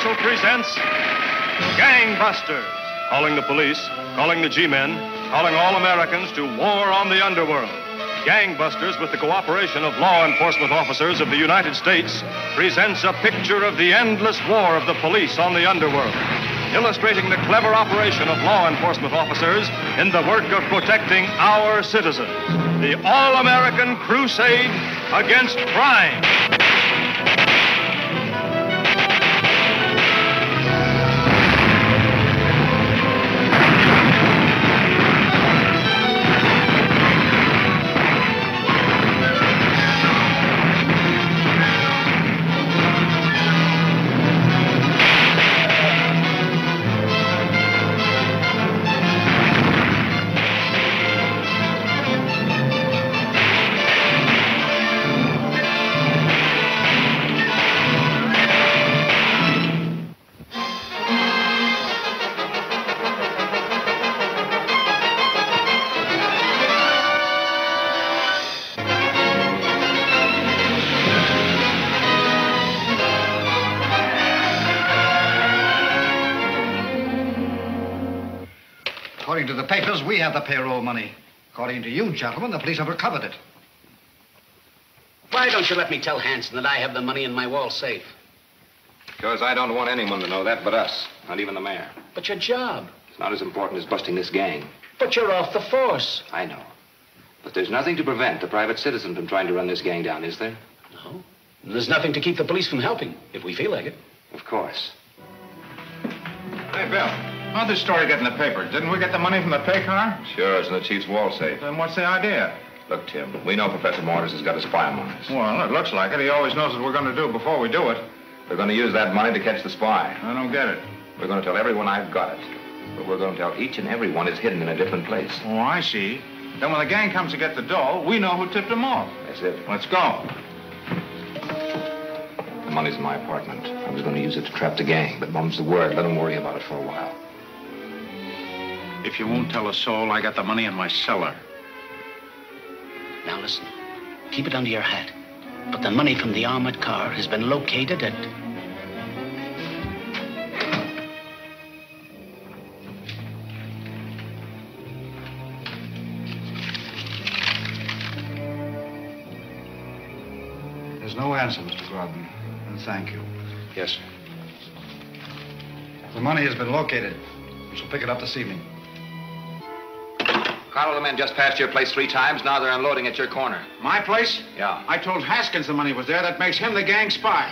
Universal presents Gangbusters. Calling the police, calling the G-men, calling all Americans to war on the underworld. Gangbusters, with the cooperation of law enforcement officers of the United States, presents a picture of the endless war of the police on the underworld, illustrating the clever operation of law enforcement officers in the work of protecting our citizens. The all-American crusade against crime. According to the papers, we have the payroll money. According to you, gentlemen, the police have recovered it. Why don't you let me tell Hanson that I have the money in my wall safe? Because I don't want anyone to know that but us, not even the mayor. But your job. It's not as important as busting this gang. But you're off the force. I know. But there's nothing to prevent a private citizen from trying to run this gang down, is there? No. There's nothing to keep the police from helping, if we feel like it. Of course. Hey, Bill. How'd this story get in the paper? Didn't we get the money from the pay car? Sure, it's in the chief's wall safe. Then what's the idea? Look, Tim, we know Professor Mortis has got a spy on us. Well, it looks like it. He always knows what we're going to do before we do it. We're going to use that money to catch the spy. I don't get it. We're going to tell everyone I've got it. But we're going to tell each and every one is hidden in a different place. Oh, I see. Then when the gang comes to get the dough, we know who tipped them off. That's it. Let's go. The money's in my apartment. I was going to use it to trap the gang, but Mum's the word. Let them worry about it for a while. If you won't tell a soul, I got the money in my cellar. Now listen, keep it under your hat. But the money from the armored car has been located at... There's no answer, Mr. Grodman, and thank you. Yes, sir. The money has been located. We shall pick it up this evening. Carl, the men just passed your place 3 times. Now they're unloading at your corner. My place? Yeah. I told Haskins the money was there. That makes him the gang spy.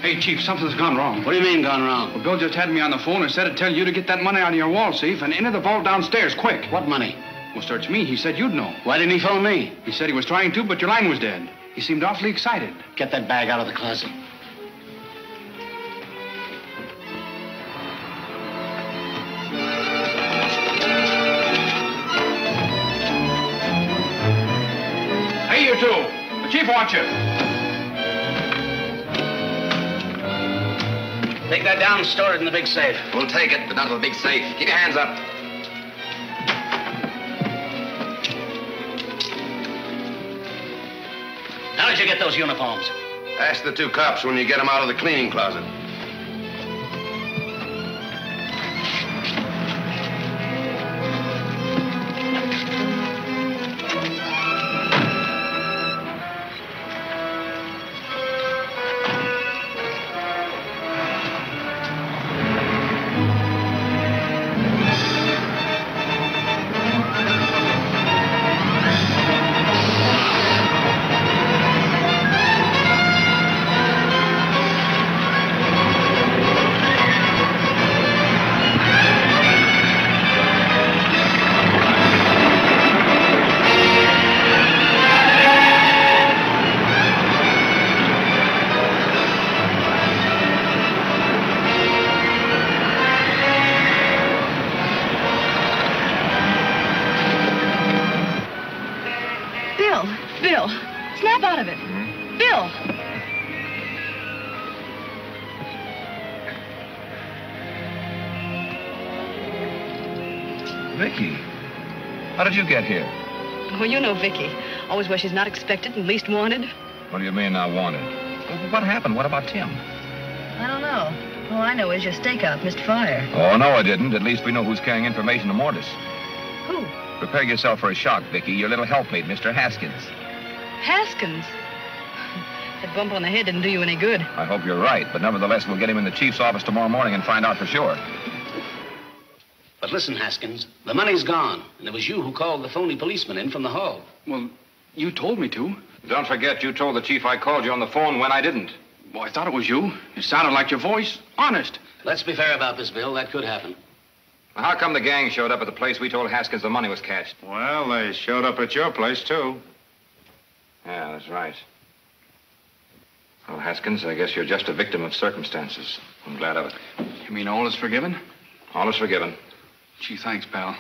Hey, Chief, something's gone wrong. What do you mean, gone wrong? Well, Bill just had me on the phone and said to tell you to get that money out of your wall safe and enter the vault downstairs, quick. What money? Well, search me. He said you'd know. Why didn't he phone me? He said he was trying to, but your line was dead. He seemed awfully excited. Get that bag out of the closet. Hey, you two. The Chief wants you. Take that down and store it in the big safe. We'll take it, but not to the big safe. Keep your hands up. How did you get those uniforms? Ask the 2 cops when you get them out of the cleaning closet. Bill, snap out of it. Bill. Vicki, how did you get here? Well, you know Vicki. Always where she's not expected and least wanted. What do you mean, not wanted? What happened? What about Tim? I don't know. All I know is your stakeout missed fire. Oh, no, it didn't. At least we know who's carrying information to Mortis. Who? Prepare yourself for a shock, Vicki. Your little helpmate, Mr. Haskins. Haskins? That bump on the head didn't do you any good. I hope you're right, but nevertheless, we'll get him in the chief's office tomorrow morning and find out for sure. But listen, Haskins, the money's gone, and it was you who called the phony policeman in from the hall. Well, you told me to. Don't forget, you told the chief I called you on the phone when I didn't. Well, I thought it was you. It sounded like your voice. Honest. Let's be fair about this, Bill. That could happen. Well, how come the gang showed up at the place we told Haskins the money was cached? Well, they showed up at your place, too. Yeah, that's right. Well, Haskins, I guess you're just a victim of circumstances. I'm glad of it. You mean all is forgiven? All is forgiven. Gee, thanks, pal.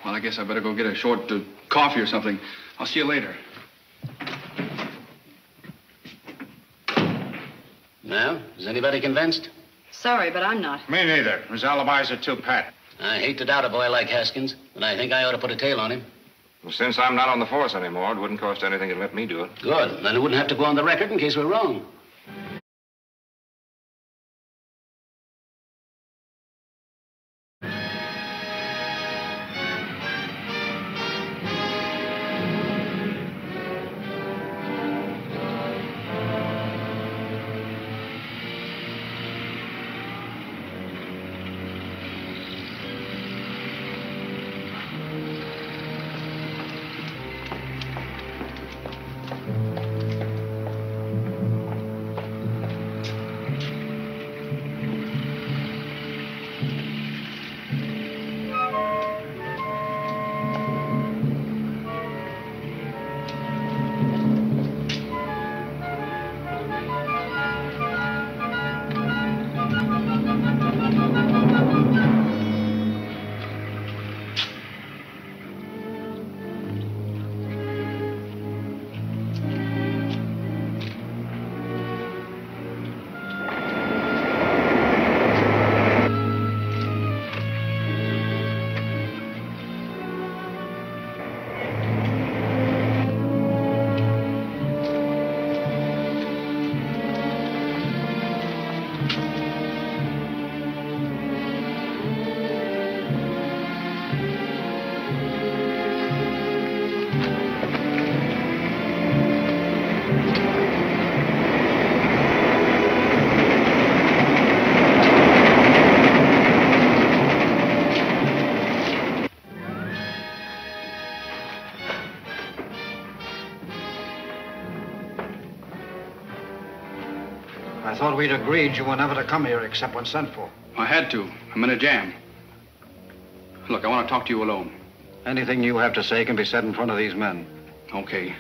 Well, I guess I better go get a short coffee or something. I'll see you later. Now, is anybody convinced? Sorry, but I'm not. Me neither. His alibis are too pat. I hate to doubt a boy like Haskins, but I think I ought to put a tail on him. Well, since I'm not on the force anymore, it wouldn't cost anything to let me do it. Good. Then it wouldn't have to go on the record in case we're wrong. I thought we'd agreed you were never to come here except when sent for. I had to. I'm in a jam. Look, I want to talk to you alone. Anything you have to say can be said in front of these men. Okay.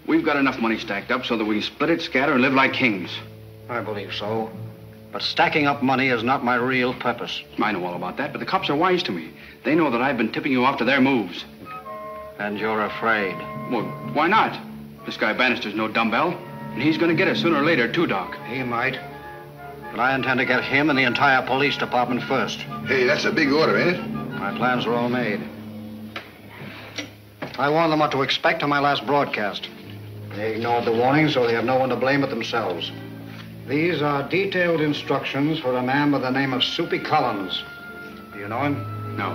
We've got enough money stacked up so that we can split it, scatter, and live like kings. I believe so. But stacking up money is not my real purpose. I know all about that, but the cops are wise to me. They know that I've been tipping you off to their moves. And you're afraid. Well, why not? This guy Bannister's no dumbbell. And he's going to get us sooner or later, too, Doc. He might. But I intend to get him and the entire police department first. Hey, that's a big order, ain't it? My plans are all made. I warned them what to expect on my last broadcast. They ignored the warning, so they have no one to blame but themselves. These are detailed instructions for a man by the name of Soupy Collins. Do you know him? No.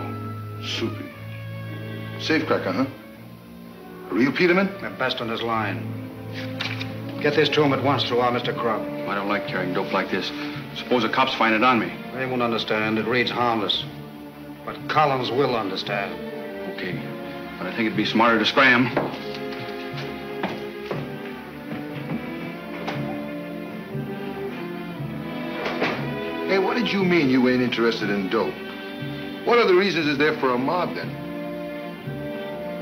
Soupy. Safecracker, huh? A real Peterman? The best on his line. Get this to him at once through our Mr. Crumb. I don't like carrying dope like this. Suppose the cops find it on me. They won't understand. It reads harmless. But Collins will understand. Okay. But I think it'd be smarter to scram. Hey, what did you mean you ain't interested in dope? What other reasons is there for a mob, then?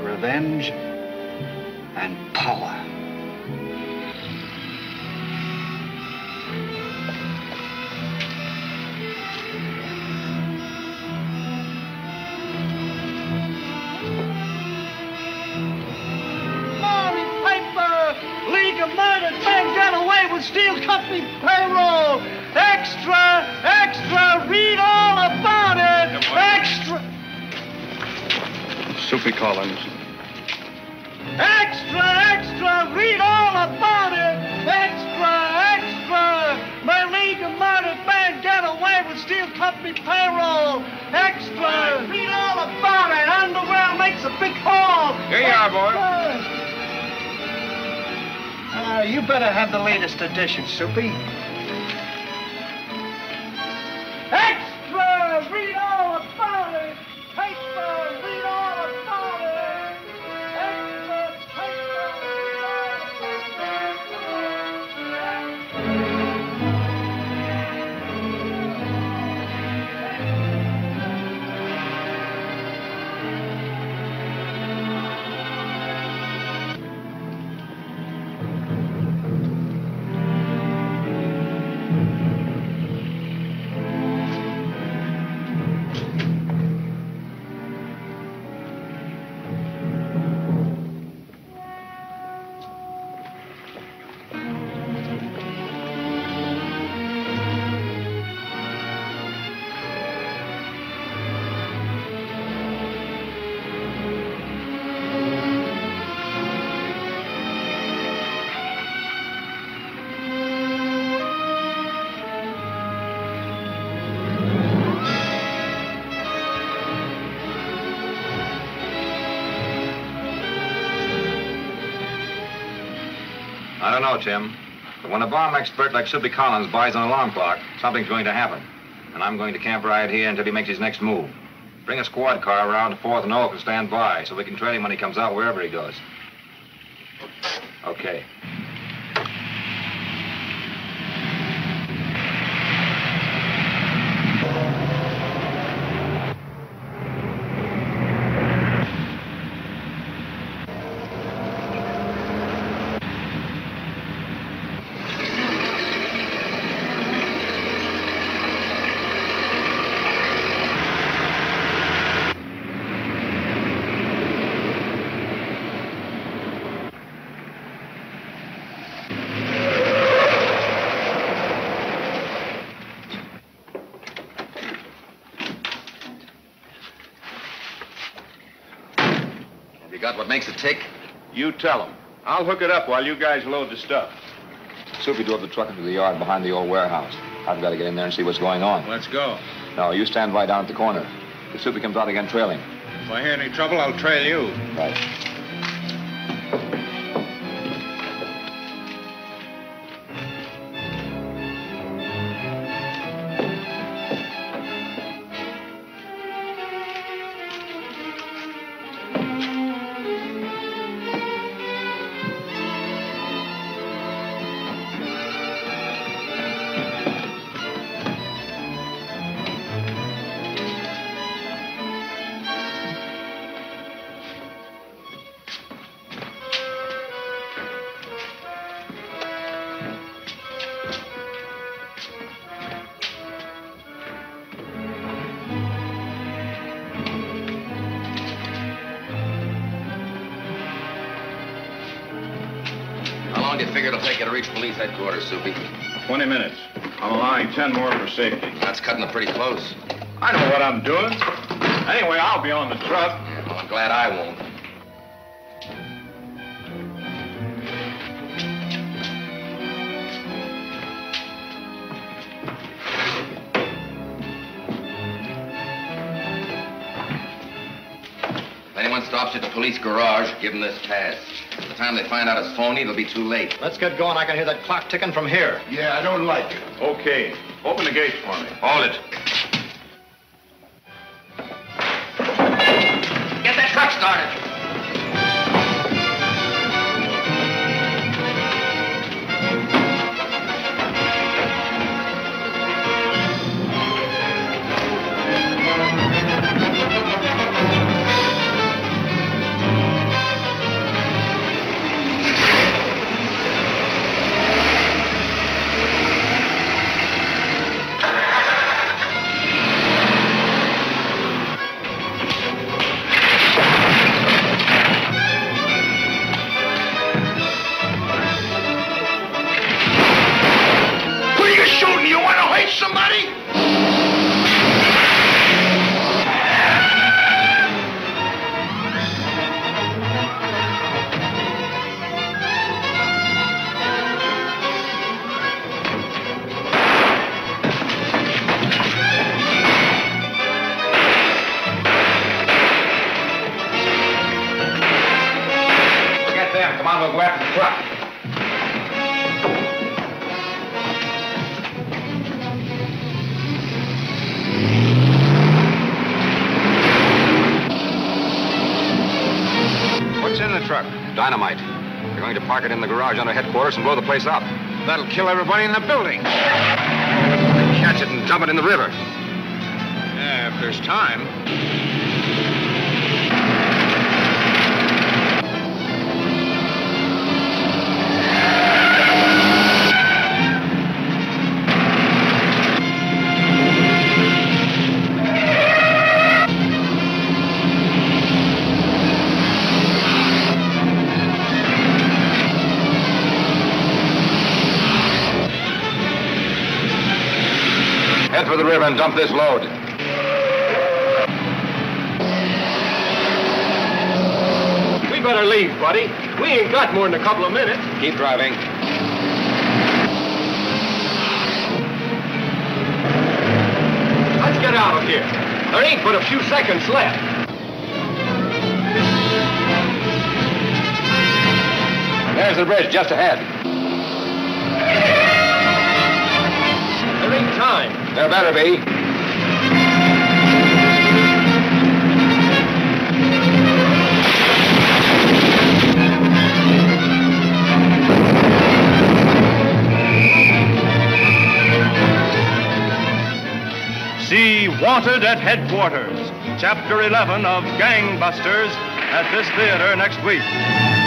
Revenge and power. Steel Company payroll. Extra, extra, read all about it. Extra. Soupy Collins. Extra, extra, read all about it. Extra, extra. My League of Murder Oil company payroll. Extra. Read all about it. Underwear makes a big haul. Here you are, boy. You better have the latest edition, Soupy. Extra! Read all about it! Paper! Read all about it! Extra! Paper! Read all I don't know, Tim. But when a bomb expert like Soupy Collins buys an alarm clock, something's going to happen. And I'm going to camp right here until he makes his next move. Bring a squad car around to 4th and Oak and stand by so we can trail him when he comes out wherever he goes. Okay. Got what makes it tick? You tell him. I'll hook it up while you guys load the stuff. Soupy drove the truck into the yard behind the old warehouse. I've got to get in there and see what's going on. Let's go. No, you stand by down at the corner. If Soupy comes out again, trail him. If I hear any trouble, I'll trail you. Right. How long do you figure it'll take you to reach police headquarters, Soupy? 20 minutes. I'm allowing 10 more for safety. That's cutting it pretty close. I know what I'm doing. Anyway, I'll be on the truck. Yeah, well, I'm glad I won't. If anyone stops you at the police garage, give them this pass. By the time they find out it's phony, it'll be too late. Let's get going. I can hear that clock ticking from here. Yeah, I don't like it. Okay. Open the gates for me. Hold it. Get that truck started. Dynamite. They're going to park it in the garage under headquarters and blow the place up. That'll kill everybody in the building. Catch it and dump it in the river. Yeah, if there's time. Head for the river and dump this load. We better leave, buddy. We ain't got more than a couple of minutes. Keep driving. Let's get out of here. There ain't but a few seconds left. There's the bridge just ahead. There ain't time. There better be. See Wanted at Headquarters, Chapter 11 of Gangbusters, at this theater next week.